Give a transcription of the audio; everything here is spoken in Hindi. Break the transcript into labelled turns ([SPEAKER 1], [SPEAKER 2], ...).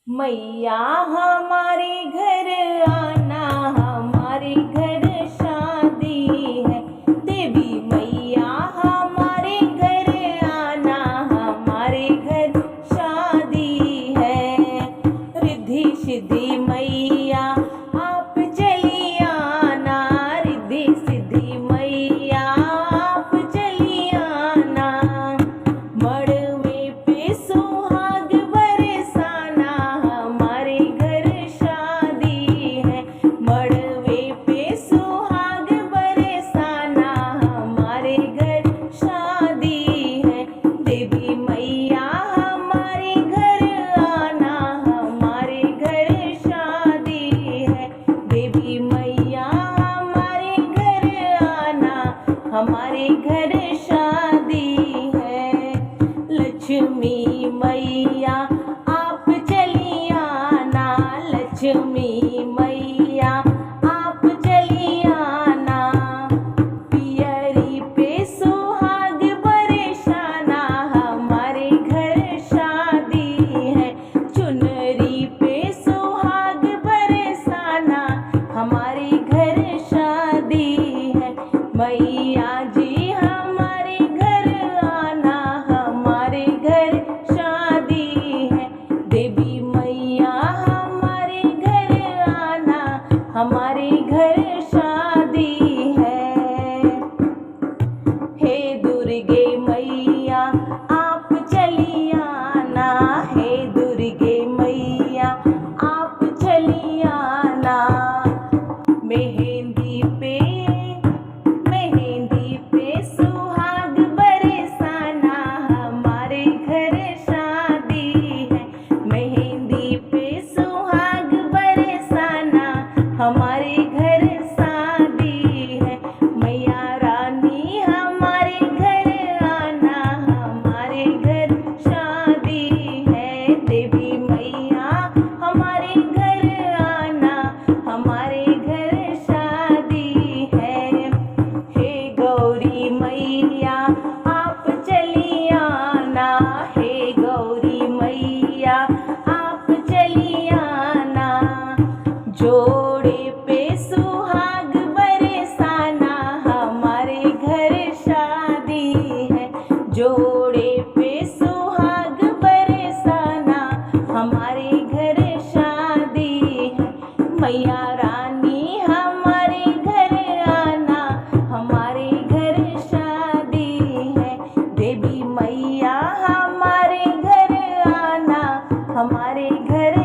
[SPEAKER 1] मैया हमारे घर आना, हमारे घर शादी है। देवी मैया हमारे घर आना, हमारे घर शादी है। रिद्धि सिद्धि मैया आप चली आना, रिद्धि सिद्धि मैया आप चली आना। मड़वे पे सुहाग बरसाना, हमारे घर शादी है। मड़वे पे सुहाग बरसाना, हमारे घर शादी है। देवी मैया हमारे घर आना, हमारे घर शादी है। देवी मैया हमारे घर आना, हमारे घर शादी है। लक्ष्मी मैया आप चली आना, लक्ष्मी मैया आप चली आना। पियरी पे सुहाग बरसाना, हमारे घर शादी है। चुनरी पे सुहाग बरसाना, हमारे घर शादी है। मैया जी हमारे घर आना, हमारे घर शादी है। देवी मैया हमारे घर आना, हमारे घर शादी है। हे दुर्गे मैया आप चली आना, हे दुर्गे मैया आप चली आना। मेहंदी पे सुहाग बरसाना, हमारे घर शादी है। मेहंदी पे सुहाग बरसाना, हमारे घर शादी है। मैया रानी हमारे घर आना, हमारे घर शादी है। देवी मैया हमारे घर आना, हमारे घर शादी है। हे गौरी मैया आप चली आना, हे गौरी मैया आप चली आना। जोड़े पे सुहाग बरसाना, हमारे घर शादी है। जोड़े पे सुहाग बरसाना, हमारे घर शादी है। मैया रानी हमारे घर आना, हमारे घर शादी है। देवी मैया हमारे घर आना, हमारे घर